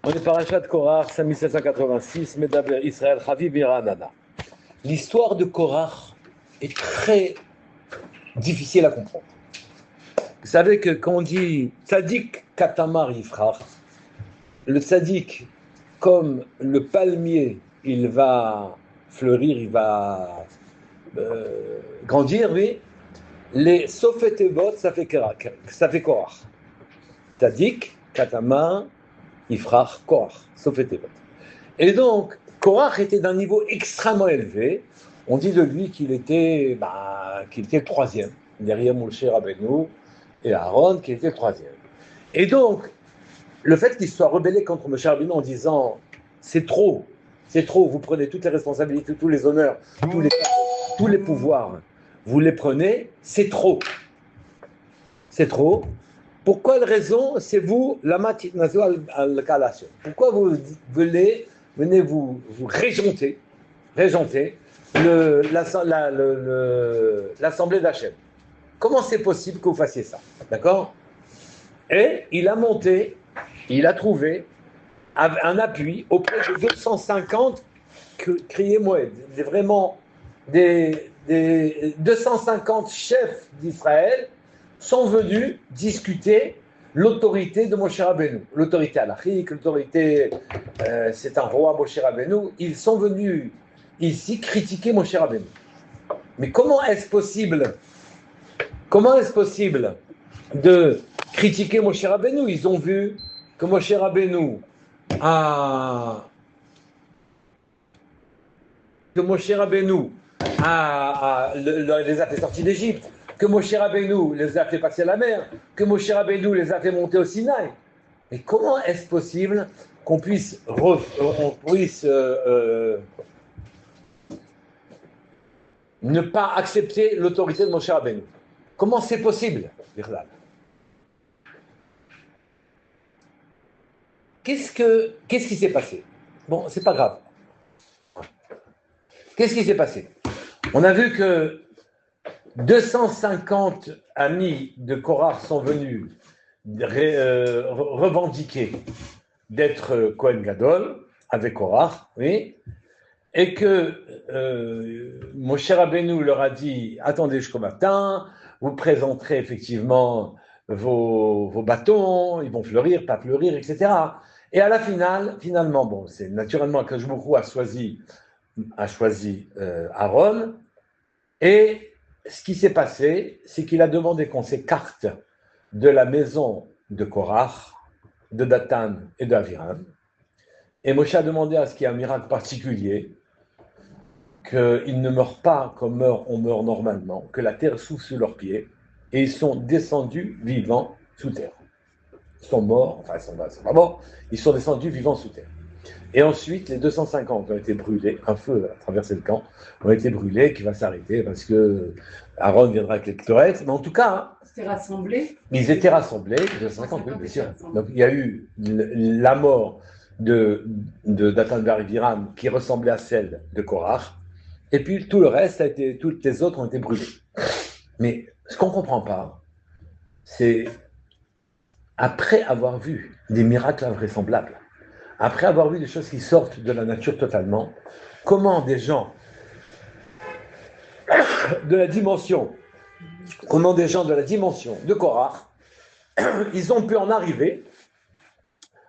On est parachat Korach, 5786, Medaber Israël, Chaviv Miranana. L'histoire de Korach est très difficile à comprendre. Vous savez que quand on dit Tzadik Katamar Yifrach, le Tzadik, comme le palmier, il va fleurir, il va grandir, oui. Les Sofet Evot, ça fait Korach. Tzadik, Katamar, Yifrach, Korach, Sofet Evot. Et donc, Korach était d'un niveau extrêmement élevé. On dit de lui qu'il était le troisième, derrière Moshe Rabbeinu et Aaron, qu'il était le troisième. Et donc, le fait qu'il soit rebellé contre Moshe Rabbeinu en disant c'est trop, vous prenez toutes les responsabilités, tous les honneurs, tous les pouvoirs, vous les prenez, c'est trop. C'est trop. Pourquoi la raison? C'est vous, la matinazou al-kalasio. Pourquoi vous venez vous régenter l'assemblée d'Hachem? Comment c'est possible que vous fassiez ça? D'accord? Et il a monté, il a trouvé un appui auprès de 250 criés Moed. Vraiment des 250 chefs d'Israël sont venus discuter l'autorité de Moshe Rabbeinu, l'autorité halachique, l'autorité, c'est un roi Moshe Rabbeinu. Ils sont venus ici critiquer Moshe Rabbeinu. Mais comment est-ce possible de critiquer Moshe Rabbeinu? Ils ont vu que Moshe Rabbeinu les a fait sortir d'Égypte, que Moshe Rabbeinu les a fait passer la mer, que Moshe Rabbeinu les a fait monter au Sinaï. Mais comment est-ce possible qu'on puisse ne pas accepter l'autorité de Moshe Rabbeinu? Comment c'est possible, Birlal? Qu'est-ce qui s'est passé? Bon, c'est pas grave. Qu'est-ce qui s'est passé? On a vu que 250 amis de Korach sont venus revendiquer d'être Kohen Gadol avec Korach, oui, et que Moshe Rabbeinu leur a dit attendez jusqu'au matin, vous présenterez effectivement vos bâtons, ils vont fleurir, pas fleurir, etc. Et à la finalement, bon, c'est naturellement que Baruch Hu a choisi Aaron, et ce qui s'est passé, c'est qu'il a demandé qu'on s'écarte de la maison de Korach, de Datan et d'Aviram. Et Moshe a demandé à ce qu'il y ait un miracle particulier, qu'ils ne meurent pas comme on meurt normalement, que la terre souffle sous leurs pieds, et ils sont descendus vivants sous terre. Ils sont morts, enfin ils sont pas morts, ils sont descendus vivants sous terre. Et ensuite, les 250 ont été brûlés, un feu a traversé le camp, ont été brûlés, qui va s'arrêter parce que Aaron viendra avec les clorettes. Mais en tout cas, ils étaient rassemblés, 250, bien sûr. Donc il y a eu la mort de Datan Aviram qui ressemblait à celle de Korach, et puis tout le reste toutes les autres ont été brûlés. Mais ce qu'on ne comprend pas, c'est après avoir vu des miracles invraisemblables, après avoir vu des choses qui sortent de la nature totalement, comment des gens de la dimension de Korach, ils ont pu en arriver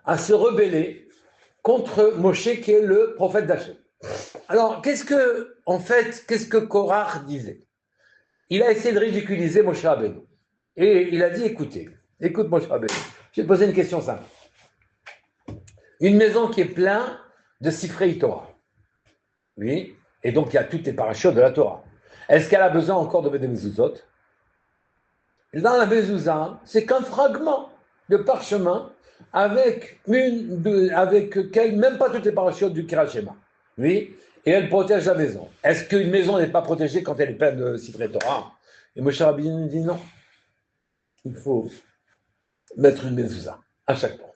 à se rebeller contre Moshe qui est le prophète d'Hachem. Alors, qu'est-ce que Korach disait? Il a essayé de ridiculiser Moshe Rabbeinu. Et il a dit, écoute Moshe Rabbeinu, je vais te poser une question simple. Une maison qui est pleine de Sifrei Torah. Oui, et donc il y a toutes les parachutes de la Torah. Est-ce qu'elle a besoin encore de des mezuzot? Dans la mezuzah, c'est qu'un fragment de parchemin avec même pas toutes les parachutes du Kirachema. Oui, et elle protège la maison. Est-ce qu'une maison n'est pas protégée quand elle est pleine de Sifrei Torah? Et Moshe Rabbeinu dit non. Il faut mettre une mezuzah à chaque fois.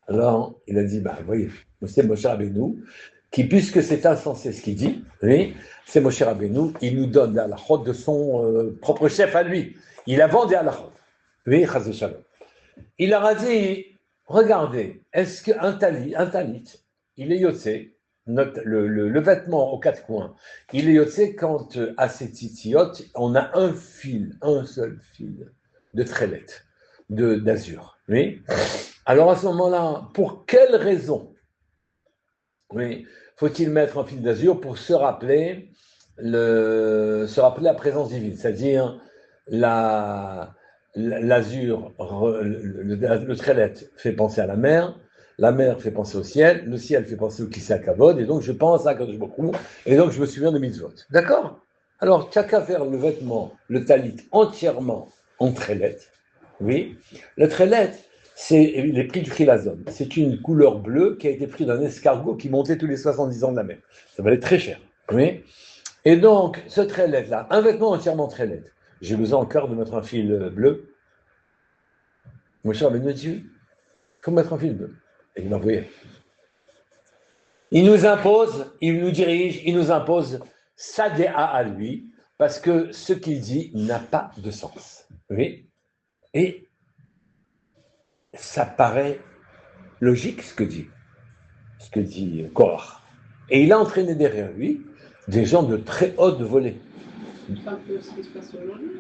Alors, il a dit, voyez, c'est Moshe Rabbeinu, qui, puisque c'est insensé ce qu'il dit, oui, c'est Moshe Rabbeinu, il nous donne des halachot de son propre chef à lui. Il a vendu des halachot. Oui, chas v'shalom. Il leur a dit, regardez, est-ce qu'un talit, il est yotsé, le vêtement aux quatre coins, il est yotsé quand à ces titiotes, on a un seul fil de trélette, d'azur. Oui. Alors à ce moment-là, pour quelle raison, oui, faut-il mettre un fil d'azur pour se rappeler la présence divine, c'est-à-dire l'azur, le trélette fait penser à la mer fait penser au ciel fait penser au Kisakavod, et donc je pense à Kadosh Baruch Hu, et donc je me souviens de mitzvot. D'accord? Alors, tu n'as qu'à faire le vêtement, le talit, entièrement en trélette. Oui. Le trélette, il est pris du chilazone. C'est une couleur bleue qui a été prise d'un escargot qui montait tous les 70 ans de la mer. Ça valait très cher. Oui. Et donc, ce trélette-là, un vêtement entièrement trélette, j'ai besoin encore de mettre un fil bleu. Mon cher Benedieu, il faut mettre un fil bleu. Et il m'a envoyé. Il nous impose, il nous dirige, il nous impose sa déa à lui, parce que ce qu'il dit n'a pas de sens. Oui. Et ça paraît logique ce que dit Korach. Et il a entraîné derrière lui des gens de très haute volée. C'est un peu ce qui se passe aujourd'hui.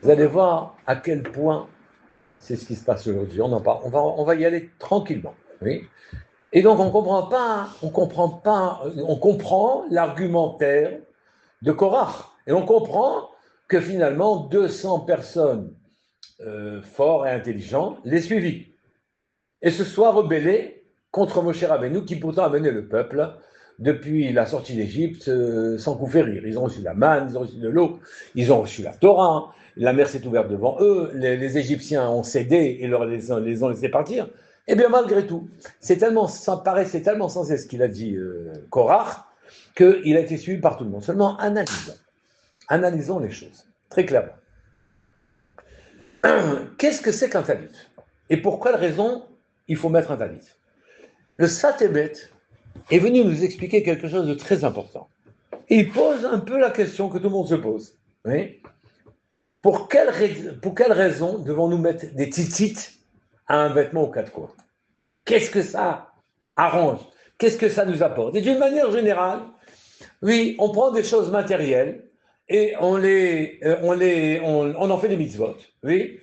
Vous allez voir à quel point c'est ce qui se passe aujourd'hui. On va y aller tranquillement. Oui. Et donc on comprend l'argumentaire de Korach. Et on comprend que finalement 200 personnes forts et intelligents les suivirent. Et se soient rebellés contre Moshe Rabbeinu, qui pourtant a mené le peuple depuis la sortie d'Égypte sans coup férir. Ils ont reçu la manne, ils ont reçu de l'eau, ils ont reçu la Torah, la mer s'est ouverte devant eux, les Égyptiens ont cédé et les ont laissés partir. Et bien malgré tout, paraissait tellement sensé ce qu'il a dit Korach, qu'il a été suivi par tout le monde. Seulement analysons les choses, très clairement. Qu'est-ce que c'est qu'un talit? Et pour quelle raison il faut mettre un talit? Le Satébet est venu nous expliquer quelque chose de très important. Et il pose un peu la question que tout le monde se pose. Oui. Pour quelle raison devons-nous mettre des titites à un vêtement aux quatre coins? Qu'est-ce que ça arrange? Qu'est-ce que ça nous apporte? Et d'une manière générale, oui, on prend des choses matérielles et on en fait des mitzvot. Oui.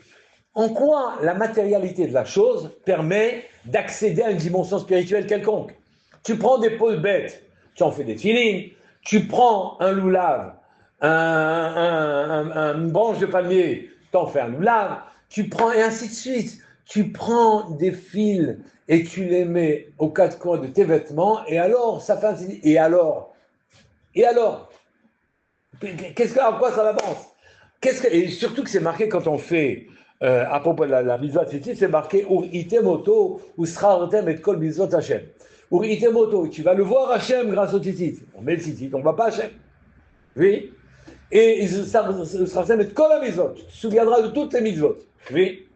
En quoi la matérialité de la chose permet d'accéder à une dimension spirituelle quelconque? Tu prends des peaux bêtes, tu en fais des filines, tu prends un loulav, une branche de palmier, tu en fais un loulav, tu prends, et ainsi de suite. Tu prends des fils et tu les mets aux quatre coins de tes vêtements, et alors, ça fait ainsi. Et alors à quoi ça avance? Et surtout que c'est marqué quand on fait, à propos de la mitzvah tzitzit, c'est marqué Ur itemoto ou srartem et kol mitzvot Hashem. Ur itemoto, tu vas le voir Hashem grâce au tzitzit. On met le tzitzit, on ne va pas Hashem. Oui. Et srartem et kol mitzvot. Tu te souviendras de toutes les mitzvot. Oui.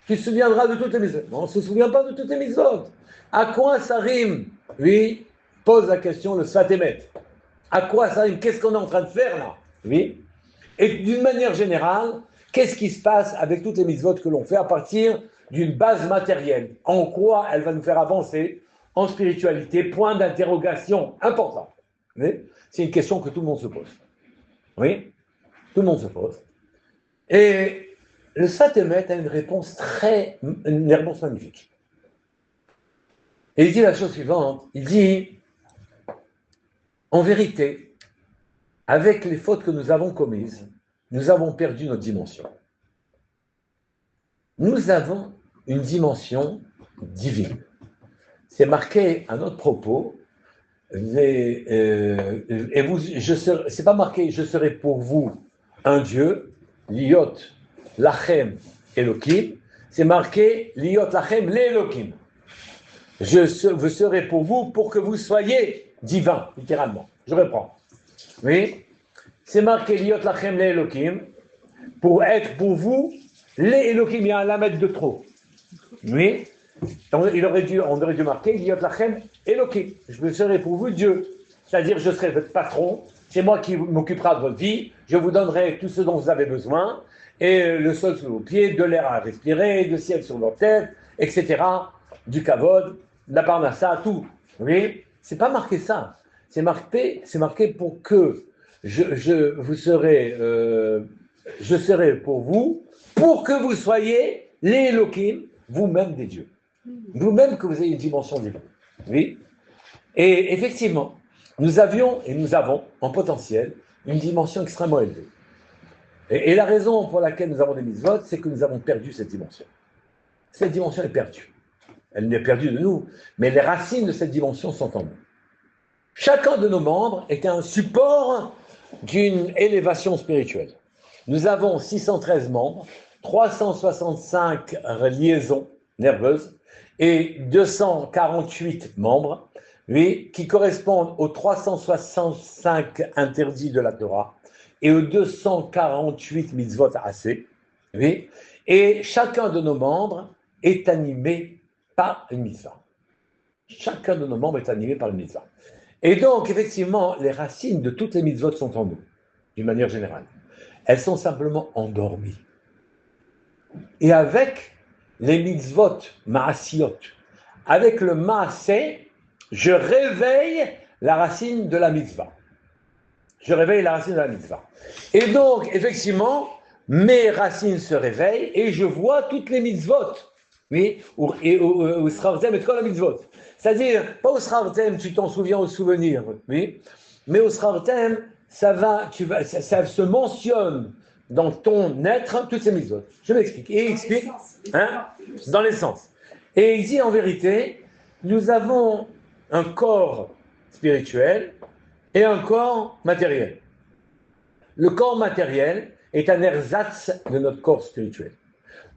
Tu te souviendras de toutes les mitzvot. Non, on ne se souvient pas de toutes les mitzvot. À quoi ça rime? Oui. Pose la question le Sfatémet. À quoi ça rime? Qu'est-ce qu'on est en train de faire là? Oui. Et d'une manière générale, qu'est-ce qui se passe avec toutes les mitzvot que l'on fait à partir d'une base matérielle? En quoi elle va nous faire avancer en spiritualité? Point d'interrogation important. Oui. C'est une question que tout le monde se pose. Oui. Tout le monde se pose. Et le Satémet a une réponse magnifique. Et il dit la chose suivante, il dit, en vérité, avec les fautes que nous avons commises, nous avons perdu notre dimension. Nous avons une dimension divine. C'est marqué à notre propos, c'est pas marqué, je serai pour vous un Dieu, liot lachem Elohim, c'est marqué liot lachem l'Elohim. Je serai pour vous pour que vous soyez divins, littéralement. Je reprends. Oui, c'est marqué liot lachem l'Elohim, pour être pour vous les Elohim, il y a un lamed de trop. Oui, on aurait dû marquer liot lachem Elohim. Je serai pour vous Dieu, c'est-à-dire je serai votre patron. C'est moi qui m'occupera de votre vie. Je vous donnerai tout ce dont vous avez besoin. Et le sol sous vos pieds, de l'air à respirer, de ciel sur votre tête, etc., du kavod, de la parnassa, tout. Vous voyez, c'est pas marqué ça. C'est marqué pour que je serai pour vous, pour que vous soyez les Elohim, vous-même des dieux. Vous-même que vous ayez une dimension divine. Oui. Et effectivement, nous avions et nous avons en potentiel une dimension extrêmement élevée. Et la raison pour laquelle nous avons des mitzvot, c'est que nous avons perdu cette dimension. Cette dimension est perdue. Elle n'est perdue de nous, mais les racines de cette dimension sont en nous. Chacun de nos membres est un support d'une élévation spirituelle. Nous avons 613 membres, 365 liaisons nerveuses et 248 membres, oui, qui correspondent aux 365 interdits de la Torah et aux 248 mitzvot assez, oui, et chacun de nos membres est animé par une mitzvah. Chacun de nos membres est animé par une mitzvah. Et donc, effectivement, les racines de toutes les mitzvot sont en nous, d'une manière générale. Elles sont simplement endormies. Et avec les mitzvot ma'asiot, avec le ma'aseh, je réveille la racine de la mitzvah. Je réveille la racine de la mitzvah. Et donc, effectivement, mes racines se réveillent et je vois toutes les mitzvot. Oui, ou srartem et la mitzvot. C'est-à-dire, pas au srartem, tu t'en souviens au souvenir, oui, mais au srartem, ça se mentionne dans ton être toutes ces mitzvot. Je m'explique. Et il explique, dans l'essence. Et il dit en vérité, nous avons un corps spirituel et un corps matériel. Le corps matériel est un ersatz de notre corps spirituel.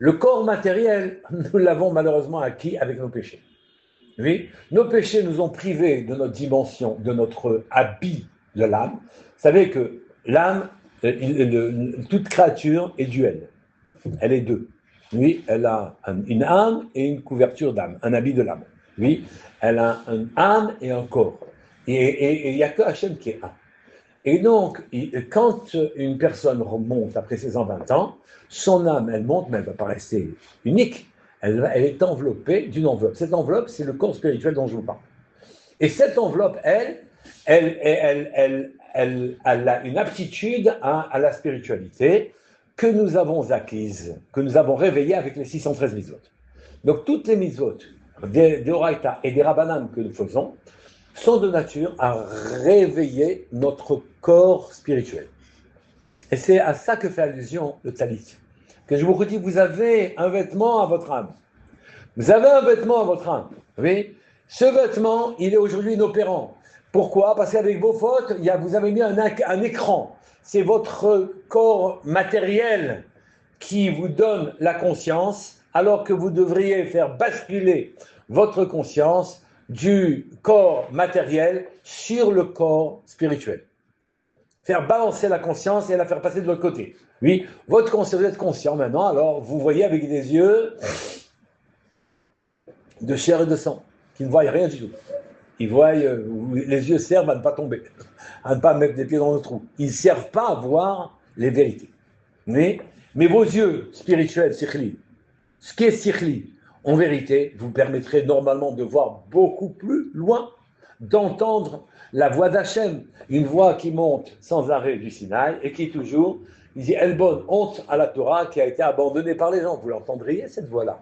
Le corps matériel, nous l'avons malheureusement acquis avec nos péchés. Oui, nos péchés nous ont privés de notre dimension, de notre habit de l'âme. Vous savez que l'âme, toute créature est duelle. Elle est deux. Oui, elle a une âme et une couverture d'âme, un habit de l'âme. Oui, elle a une âme et un corps. Et il n'y a que Hachem qui est un. Et donc, quand une personne remonte après ses 120 ans, son âme, elle monte, mais elle ne va pas rester unique. Elle est enveloppée d'une enveloppe. Cette enveloppe, c'est le corps spirituel dont je vous parle. Et cette enveloppe, elle a une aptitude à la spiritualité que nous avons acquise, que nous avons réveillée avec les 613 mitzvot. Donc, toutes les mitzvot des Oraïta et des Rabbanan que nous faisons sont de nature à réveiller notre corps spirituel. Et c'est à ça que fait allusion le talit. Que je vous redis, vous avez un vêtement à votre âme. Vous avez un vêtement à votre âme. Oui. Ce vêtement, il est aujourd'hui inopérant. Pourquoi? Parce qu'avec vos fautes, vous avez mis un écran. C'est votre corps matériel qui vous donne la conscience, alors que vous devriez faire basculer votre conscience du corps matériel sur le corps spirituel. Faire balancer la conscience et la faire passer de l'autre côté. Oui, votre conscience, vous êtes conscient maintenant, alors vous voyez avec des yeux de chair et de sang, qui ne voient rien du tout. Ils voient, les yeux servent à ne pas tomber, à ne pas mettre les pieds dans le trou. Ils ne servent pas à voir les vérités. Mais vos yeux spirituels, sikhli, ce qui est sikhli, en vérité, vous permettrez normalement de voir beaucoup plus loin, d'entendre la voix d'Hachem, une voix qui monte sans arrêt du Sinaï et qui toujours, il dit, Elbon, honte à la Torah qui a été abandonnée par les gens. Vous l'entendriez, cette voix-là.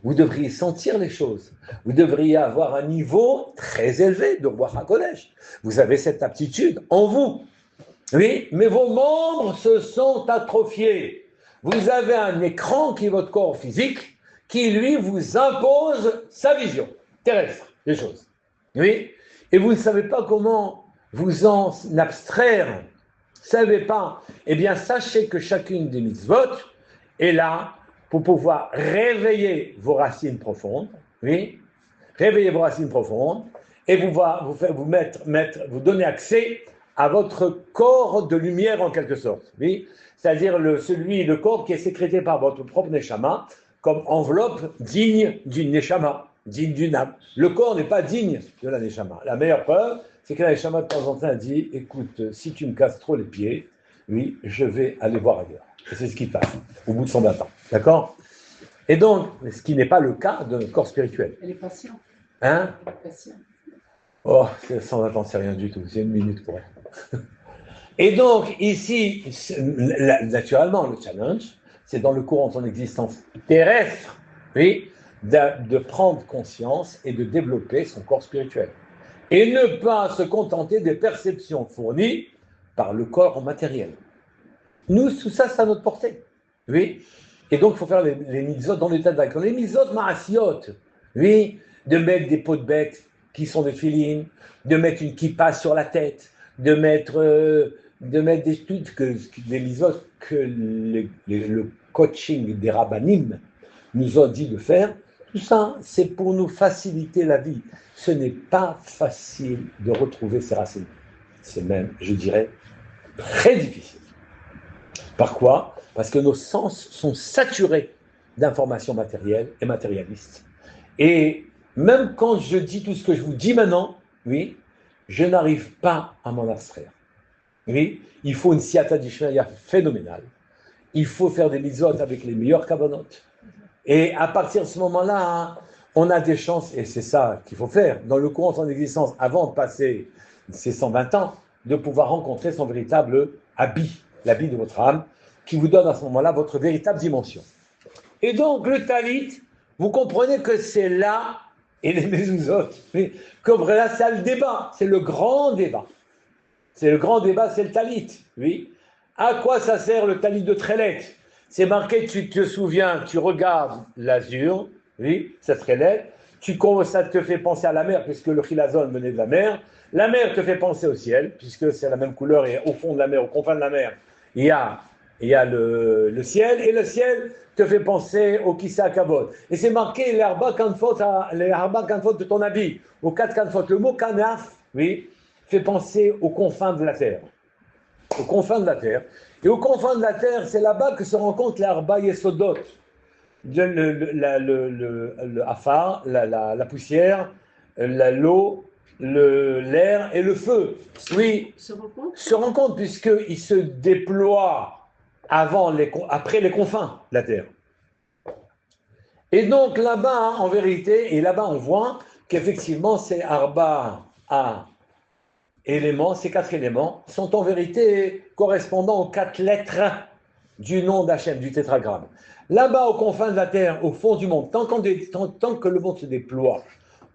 Vous devriez sentir les choses. Vous devriez avoir un niveau très élevé de Ruach HaKodesh. Vous avez cette aptitude en vous. Oui, mais vos membres se sont atrophiés. Vous avez un écran qui est votre corps physique, qui lui vous impose sa vision terrestre des choses. Oui, et vous ne savez pas comment vous en abstraire. Vous ne savez pas. Eh bien, sachez que chacune des mitzvot est là pour pouvoir réveiller vos racines profondes. Oui, réveiller vos racines profondes et vous donner accès à votre corps de lumière en quelque sorte. Oui, c'est-à-dire le corps qui est sécrété par votre propre neshama, comme enveloppe digne d'une neshama, digne d'une âme. Le corps n'est pas digne de la neshama. La meilleure preuve, c'est que la neshama de temps en temps dit, écoute, si tu me casses trop les pieds, oui, je vais aller voir ailleurs. Et c'est ce qu'il passe au bout de son 20 ans. D'accord? Et donc, ce qui n'est pas le cas de notre corps spirituel. Elle est patiente. Hein? Elle est patiente. Oh, sans attendre, c'est rien du tout. C'est une minute pour elle. Et donc, ici, naturellement, le challenge, c'est dans le courant de son existence terrestre, oui, de prendre conscience et de développer son corps spirituel. Et ne pas se contenter des perceptions fournies par le corps matériel. Nous, tout ça, c'est à notre portée. Oui. Et donc, il faut faire les mitzvot dans l'état d'acte. Les mitzvot ma'asiot, oui, de mettre des peaux de bête qui sont des filines, de mettre une kippa sur la tête, de mettre des trucs, des mitzvot que le coaching des rabbanim nous a dit de faire. Tout ça, c'est pour nous faciliter la vie. Ce n'est pas facile de retrouver ses racines. C'est même, je dirais, très difficile. Par quoi? Parce que nos sens sont saturés d'informations matérielles et matérialistes. Et même quand je dis tout ce que je vous dis maintenant, oui, je n'arrive pas à m'en abstraire. Oui, il faut une siyata d'Ishmaïa phénoménale. Il faut faire des mitzvot avec les meilleurs kavanotes. Et à partir de ce moment-là, on a des chances, et c'est ça qu'il faut faire, dans le courant de son existence, avant de passer ces 120 ans, de pouvoir rencontrer son véritable habit, l'habit de votre âme, qui vous donne à ce moment-là votre véritable dimension. Et donc, le talit, vous comprenez que c'est là, et les mezuzot, comme là, c'est le débat, c'est le grand débat. C'est le grand débat, c'est le talit, oui. À quoi ça sert le talit de Trélette? C'est marqué, tu te souviens, tu regardes l'azur, oui, ça Trélette, ça te fait penser à la mer, puisque le chilazon venait de la mer te fait penser au ciel, puisque c'est la même couleur, et au fond de la mer, aux confins de la mer, il y a le ciel, et le ciel te fait penser au Kissa Kavod. Et c'est marqué les Arba Kanfot de ton habit, aux 4 Kanfot. Le mot Kanaf, oui, fait penser aux confins de la terre. Aux confins de la terre. Et aux confins de la terre, c'est là-bas que se rencontrent les Arba Yesodot. Le afar, la poussière, l'eau, l'air et le feu. Oui, se rencontrent puisqu'ils se déploient après les confins de la terre. Et donc là-bas, en vérité, et là-bas on voit qu'effectivement ces Arba éléments, ces 4 éléments, sont en vérité correspondant aux 4 lettres du nom d'Hachem, du tétragramme. Là-bas, aux confins de la terre, au fond du monde, tant que le monde se déploie,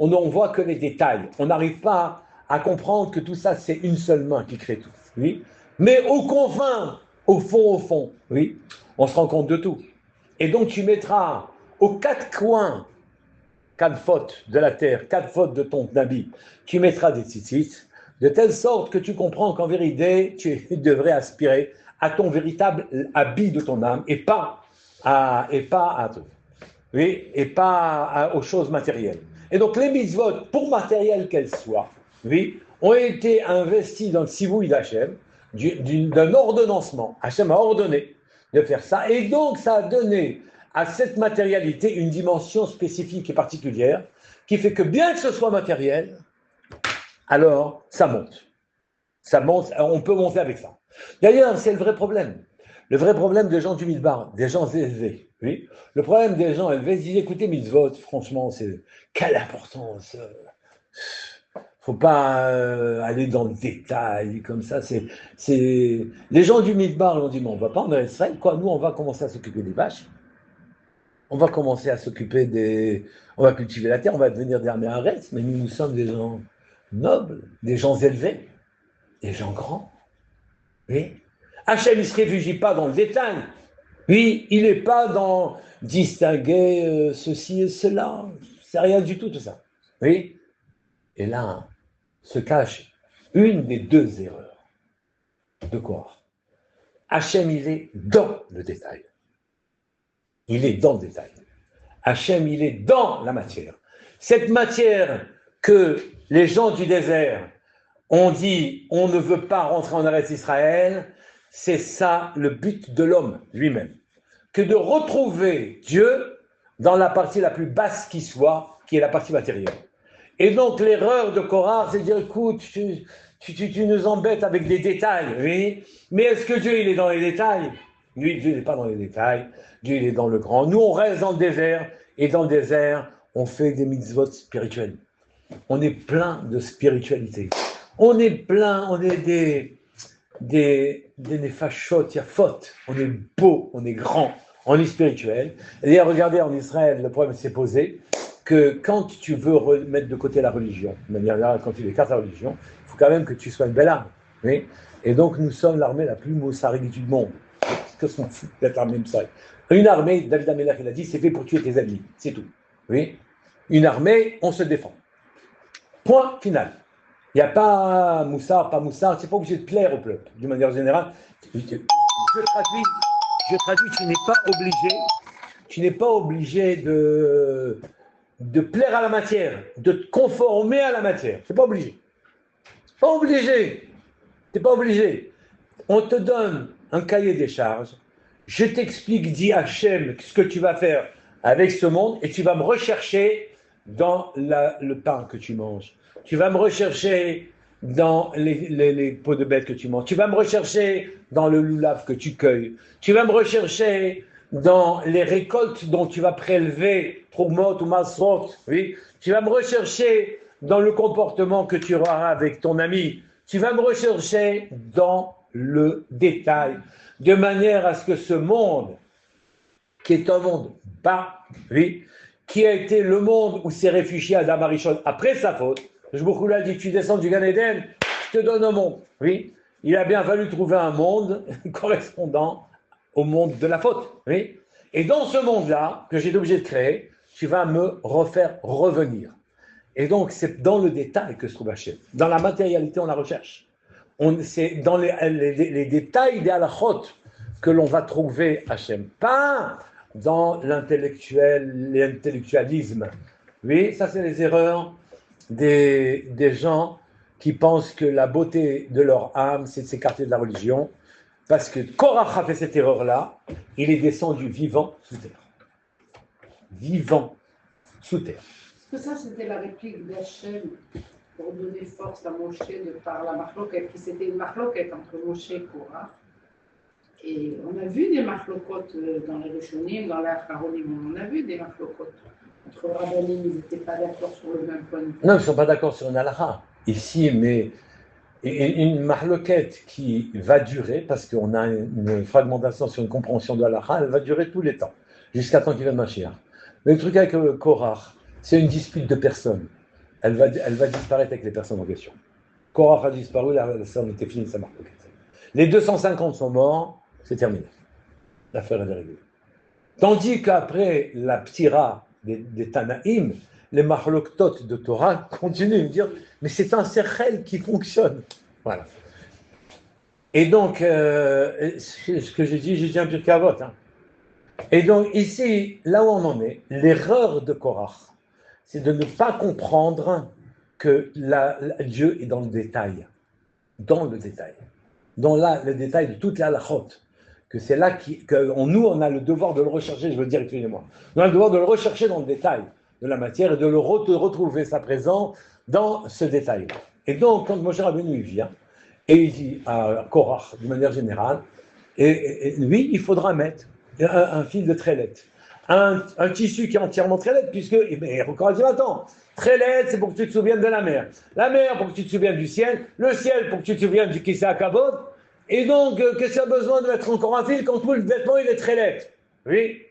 on ne voit que les détails. On n'arrive pas à comprendre que tout ça, c'est une seule main qui crée tout. Oui. Mais aux confins, au fond, oui, on se rend compte de tout. Et donc, tu mettras aux 4 coins, 4 fautes de la terre, 4 fautes de ton habit, tu mettras des tzitzit, de telle sorte que tu comprends qu'en vérité, tu devrais aspirer à ton véritable habit de ton âme et pas aux choses matérielles. Et donc les mitzvot, pour matériel qu'elles soient, oui, ont été investis dans le sivouï d'Hachem, d'un ordonnancement. Hachem a ordonné de faire ça, et donc ça a donné à cette matérialité une dimension spécifique et particulière, qui fait que bien que ce soit matériel, alors ça monte. Ça monte, on peut monter avec ça. D'ailleurs, c'est le vrai problème. Le vrai problème des gens du Midbar, des gens élevés. Oui. Le problème des gens élevés, ils disent écoutez, mitzvot, franchement, c'est quelle importance. Faut pas aller dans le détail comme ça. Les gens du Midbar ils ont dit mais on va pas en Israël, quoi. Nous, on va commencer à s'occuper des vaches. On va commencer à s'occuper on va cultiver la terre, on va devenir des Améarès, mais nous sommes des gens nobles, des gens élevés, des gens grands. Oui. Hachem, il ne se réfugie pas dans le détail. Oui, il n'est pas dans distinguer ceci et cela. C'est rien du tout ça. Oui. Et là se cache une des 2 erreurs de Korah. Hachem, il est dans le détail. Il est dans le détail. Hachem, il est dans la matière. Cette matière que les gens du désert ont dit, on ne veut pas rentrer en Eretz Israël, c'est ça le but de l'homme lui-même. Que de retrouver Dieu dans la partie la plus basse qui soit, qui est la partie matérielle. Et donc l'erreur de Korah, c'est de dire, écoute, tu nous embêtes avec des détails, oui, mais est-ce que Dieu il est dans les détails? Lui, Dieu n'est pas dans les détails. Dieu, il est dans le grand. Nous, on reste dans le désert. Et dans le désert, on fait des mitzvot spirituels. On est plein de spiritualité. On est plein, on est des nefashot, il y a faute. On est beau, on est grand, on est spirituel. Et regardez, en Israël, le problème s'est posé que quand tu veux remettre de côté la religion, de manière générale, quand tu écartes la religion, il faut quand même que tu sois une belle arme. Oui. Et donc, nous sommes l'armée la plus moussaride du monde. Qu'est-ce qu'on fout d'être l'armée moussaride? Une armée, David Amelach, il a dit, c'est fait pour tuer tes ennemis. C'est tout. Oui. Une armée, on se défend. Point final. Il n'y a pas moussard, pas moussard. Tu n'es pas obligé de plaire au peuple, d'une manière générale. Je traduis, tu n'es pas obligé de plaire à la matière, de te conformer à la matière. Tu n'es pas obligé. Pas obligé. Tu n'es pas obligé. On te donne un cahier des charges. Je t'explique, dit Hachem, ce que tu vas faire avec ce monde et tu vas me rechercher dans le pain que tu manges. Tu vas me rechercher dans les peaux de bête que tu manges. Tu vas me rechercher dans le loulav que tu cueilles. Tu vas me rechercher dans les récoltes dont tu vas prélever, trumot ou masrot. Oui. Tu vas me rechercher dans le comportement que tu auras avec ton ami. Tu vas me rechercher dans le détail, de manière à ce que ce monde, qui est un monde bas, oui, qui a été le monde où s'est réfugié Adam Arishon après sa faute. Je beaucoup l'a dit, tu descends du Gan Eden, je te donne un monde. Oui, il a bien fallu trouver un monde correspondant au monde de la faute. Oui, et dans ce monde-là que j'ai été obligé de créer, tu vas me refaire revenir. Et donc c'est dans le détail que se trouve Hachem. Dans la matérialité, on la recherche. C'est dans les détails des halachot que l'on va trouver Hachem, pas dans l'intellectualisme. Oui, ça c'est les erreurs des gens qui pensent que la beauté de leur âme, c'est de s'écarter de la religion, parce que Korach a fait cette erreur-là, il est descendu vivant sous terre. Vivant sous terre. Est-ce que ça, c'était la réplique d'Hachem pour donner force à Moshe de par la marloquette, qui c'était une marloquette entre Moshe et Korach? Et on a vu des marloquotes dans les Rishonim, dans les Acharonim, on a vu des marloquotes. Entre Rabbanim, ils n'étaient pas d'accord sur le même point de vue. Non, ils ne sont pas d'accord sur une halakha. Ici, mais une marloquette qui va durer, parce qu'on a une fragmentation sur une compréhension de halakha, elle va durer tous les temps, jusqu'à temps qu'il vienne Mashiach. Mais le truc avec Korach, c'est une dispute de personnes. Elle va disparaître avec les personnes en question. Korach a disparu, la somme était finie, sa marloquette. Les 250 sont morts, c'est terminé. L'affaire est réglée. Tandis qu'après la ptira des Tanaïm, les marloktot de Torah continuent de dire mais c'est un sechel qui fonctionne. Voilà. Et donc, ce que j'ai dit un Pirkei Avot. Hein. Et donc, ici, là où on en est, l'erreur de Korach, c'est de ne pas comprendre que Dieu est dans le détail. Dans le détail. Dans le détail de toute la halachot. Que c'est là nous, on a le devoir de le rechercher, je veux dire, excusez-moi. On a le devoir de le rechercher dans le détail de la matière et de retrouver sa présence dans ce détail. Et donc, quand Moshe Rabbeinu vient, et il dit à Korach, de manière générale, et lui, il faudra mettre un fil de trélette, un tissu qui est entièrement trélette, puisque, Korach dit, attends, trélette, c'est pour que tu te souviennes de la mer pour que tu te souviennes du ciel, le ciel pour que tu te souviennes du Kiseh HaKavod. Et donc, qu'est-ce qu'il y a besoin de mettre encore un fil quand tout le vêtement il est très laid? Oui.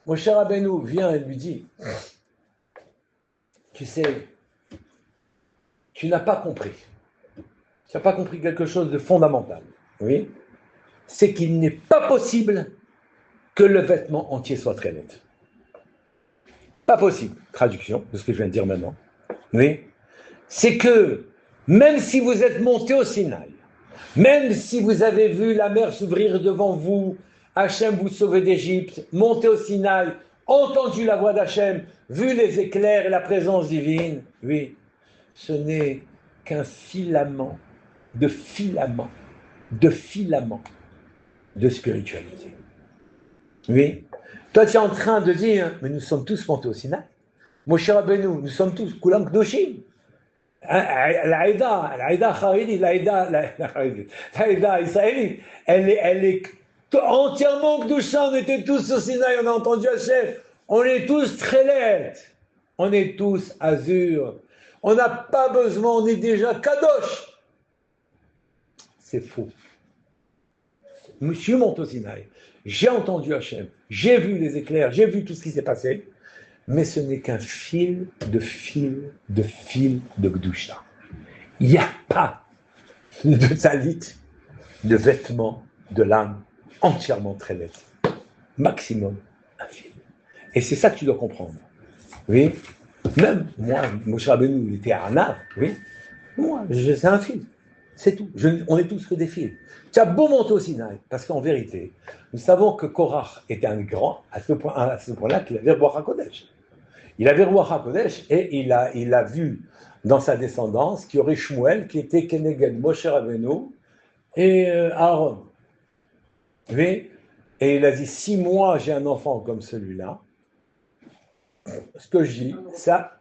Moshe Rabbeinu vient et lui dit, tu sais, tu n'as pas compris. Tu n'as pas compris quelque chose de fondamental. Oui. C'est qu'il n'est pas possible que le vêtement entier soit très laid. Pas possible. Traduction de ce que je viens de dire maintenant. Oui. C'est que, même si vous êtes monté au Sinaï, même si vous avez vu la mer s'ouvrir devant vous, Hachem vous sauver d'Égypte, monter au Sinaï, entendu la voix d'Hachem, vu les éclairs et la présence divine, oui, ce n'est qu'un filament de spiritualité. Oui. Toi, tu es en train de dire, mais nous sommes tous montés au Sinaï. Moshe Rabbeinu, nous sommes tous Kulam Kdoshim. L'Aïda israélite, elle est entièrement Gdoucha, on était tous au Sinaï, on a entendu Hachem. On est tous très laids. On est tous azur. On n'a pas besoin, on est déjà Kadosh. C'est faux. Je suis monté au Sinaï. J'ai entendu Hachem. J'ai vu les éclairs. J'ai vu tout ce qui s'est passé. Mais ce n'est qu'un fil de Gdoucha. Il n'y a pas de talit, de vêtements, de l'âme entièrement très net. Maximum un fil. Et c'est ça que tu dois comprendre. Oui. Même moi, Moshe Rabbeinu, il était à Arnav, oui. Moi, c'est un fil. C'est tout. On est tous que des fils. Tu as beau monter au Sinaï, parce qu'en vérité, nous savons que Korach était un grand à ce point-là qu'il avait Ruach HaKodesh. Il avait Ruach HaKodesh et il a vu dans sa descendance qu'il y aurait Shmuel qui était Keneged Moshe Rabbeinu et Aaron. Oui. Et il a dit, si moi j'ai un enfant comme celui-là, ce que je dis, ça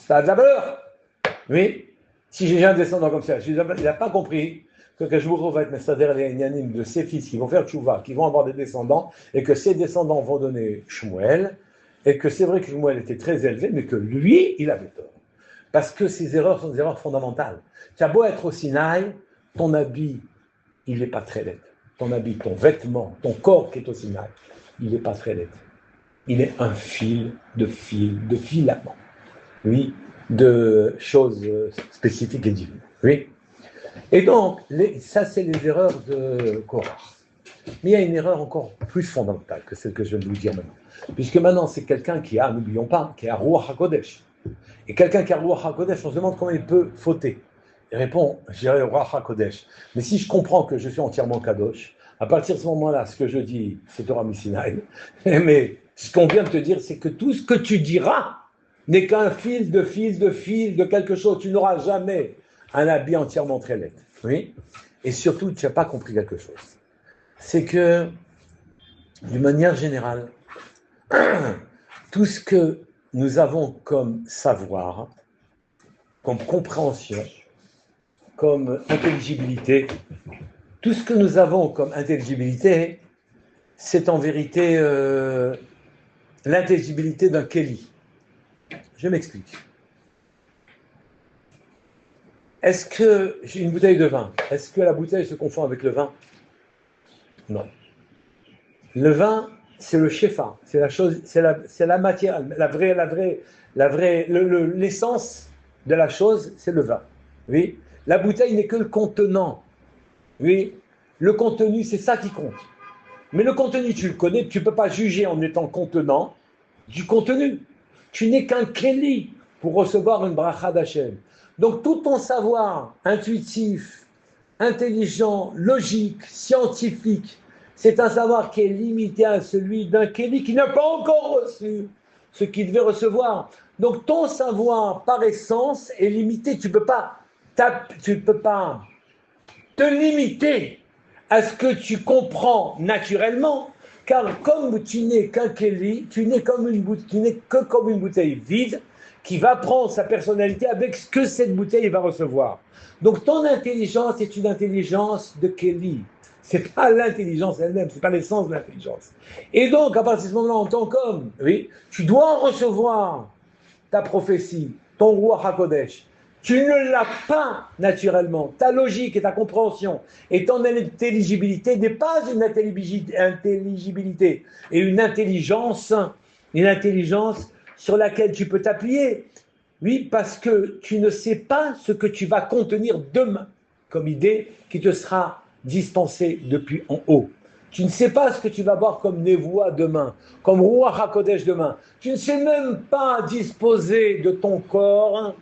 a de la valeur. Oui. Si j'ai un descendant comme ça, il n'a pas compris que Kajbouro va être Messader et Yannim de ses fils qui vont faire tchouva, qui vont avoir des descendants, et que ces descendants vont donner Shmuel, et que c'est vrai que Shmuel était très élevé, mais que lui, il avait tort. Parce que ces erreurs sont des erreurs fondamentales. Tu as beau être au Sinaï, ton habit, il n'est pas très laid. Ton habit, ton vêtement, ton corps qui est au Sinaï, il n'est pas très laid. Il est un fil de filaments. Oui, de choses spécifiques et divines. Oui. Et donc, ça, c'est les erreurs de Korah. Mais il y a une erreur encore plus fondamentale que celle que je viens de vous dire maintenant. Puisque maintenant, c'est quelqu'un qui a, n'oublions pas, qui a Ruach HaKodesh. Et quelqu'un qui a Ruach HaKodesh, on se demande comment il peut fauter. Il répond, j'ai Ruach HaKodesh. Mais si je comprends que je suis entièrement Kadosh, à partir de ce moment-là, ce que je dis, c'est Torah Missinaï. Mais ce qu'on vient de te dire, c'est que tout ce que tu diras n'est qu'un fil de quelque chose. Tu n'auras jamais un habit entièrement très laid. Oui. Et surtout, tu n'as pas compris quelque chose. C'est que, d'une manière générale, tout ce que nous avons comme savoir, comme compréhension, comme intelligibilité, tout ce que nous avons comme intelligibilité, c'est en vérité l'intelligibilité d'un Kéli. Je m'explique. Est-ce que j'ai une bouteille de vin? Est-ce que la bouteille se confond avec le vin? Non. Le vin, c'est le shefa, c'est la chose, c'est la matière, l'essence de la chose, c'est le vin. Oui. La bouteille n'est que le contenant. Oui. Le contenu, c'est ça qui compte. Mais le contenu, tu le connais, tu ne peux pas juger en étant contenant du contenu. Tu n'es qu'un kéli pour recevoir une bracha d'Hachem. Donc tout ton savoir intuitif, intelligent, logique, scientifique, c'est un savoir qui est limité à celui d'un kéli qui n'a pas encore reçu ce qu'il devait recevoir. Donc ton savoir par essence est limité. Tu ne peux pas te limiter à ce que tu comprends naturellement, car comme tu n'es qu'un kéli, tu n'es que comme une bouteille vide qui va prendre sa personnalité avec ce que cette bouteille va recevoir. Donc ton intelligence est une intelligence de kéli. C'est pas l'intelligence elle-même, c'est pas l'essence de l'intelligence. Et donc, à partir de ce moment-là, en tant qu'homme, oui, tu dois recevoir ta prophétie, ton Ruach HaKodesh. Tu ne l'as pas naturellement. Ta logique et ta compréhension et ton intelligibilité n'est pas une intelligibilité et une intelligence sur laquelle tu peux t'appuyer. Oui, parce que tu ne sais pas ce que tu vas contenir demain comme idée qui te sera dispensée depuis en haut. Tu ne sais pas ce que tu vas voir comme névoie demain, comme Ruach HaKodesh demain. Tu ne sais même pas disposer de ton corps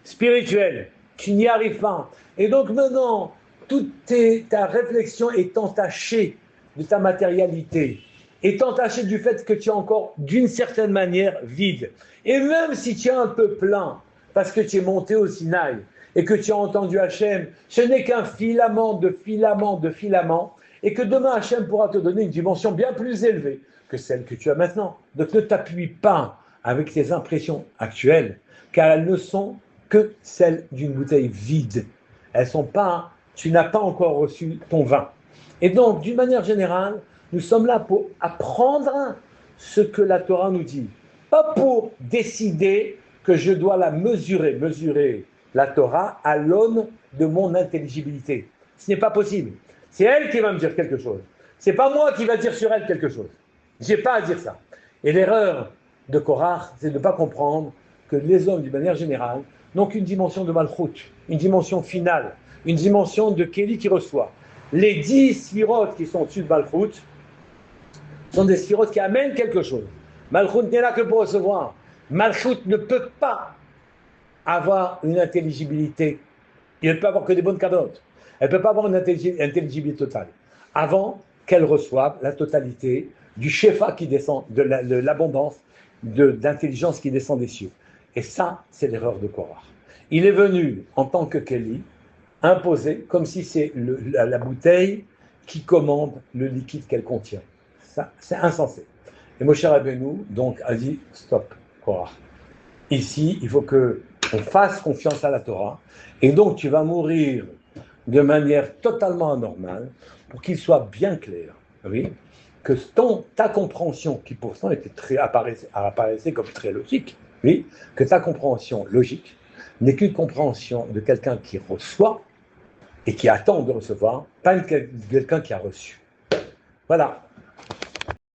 spirituel. Tu n'y arrives pas. Et donc maintenant, toute ta réflexion est entachée de ta matérialité, est entachée du fait que tu es encore d'une certaine manière vide. Et même si tu es un peu plein, parce que tu es monté au Sinaï, et que tu as entendu Hachem, ce n'est qu'un filament, et que demain Hachem pourra te donner une dimension bien plus élevée que celle que tu as maintenant. Donc ne t'appuie pas avec tes impressions actuelles, car elles ne sont que celles d'une bouteille vide. Elles sont pas, tu n'as pas encore reçu ton vin. Et donc, d'une manière générale, nous sommes là pour apprendre ce que la Torah nous dit. Pas pour décider que je dois la mesurer la Torah à l'aune de mon intelligibilité. Ce n'est pas possible. C'est elle qui va me dire quelque chose. Ce n'est pas moi qui va dire sur elle quelque chose. Je n'ai pas à dire ça. Et l'erreur de Korach, c'est de ne pas comprendre que les hommes, d'une manière générale, n'ont qu'une dimension de Malchut, une dimension finale, une dimension de Kéli qui reçoit. Les 10 sphirotes qui sont au-dessus de Malchut sont des sphirotes qui amènent quelque chose. Malchut n'est là que pour recevoir. Malchut ne peut pas avoir une intelligibilité. Il ne peut avoir que des bonnes cadeaux. Elle ne peut pas avoir une intelligibilité totale. Avant qu'elle reçoive la totalité du shefa qui descend, de l'abondance, d'intelligence qui descend des cieux. Et ça, c'est l'erreur de Korach. Il est venu, en tant que Kéli, imposer, comme si c'est la bouteille qui commande le liquide qu'elle contient. Ça, c'est insensé. Et Moshe Rabbeinu, donc, a dit, stop, Korach. Ici, il faut qu'on fasse confiance à la Torah. Et donc, tu vas mourir de manière totalement anormale pour qu'il soit bien clair, oui, que ta compréhension, qui pourtant apparaissait comme très logique, oui, que ta compréhension logique n'est qu'une compréhension de quelqu'un qui reçoit et qui attend de recevoir, pas quelqu'un qui a reçu. Voilà.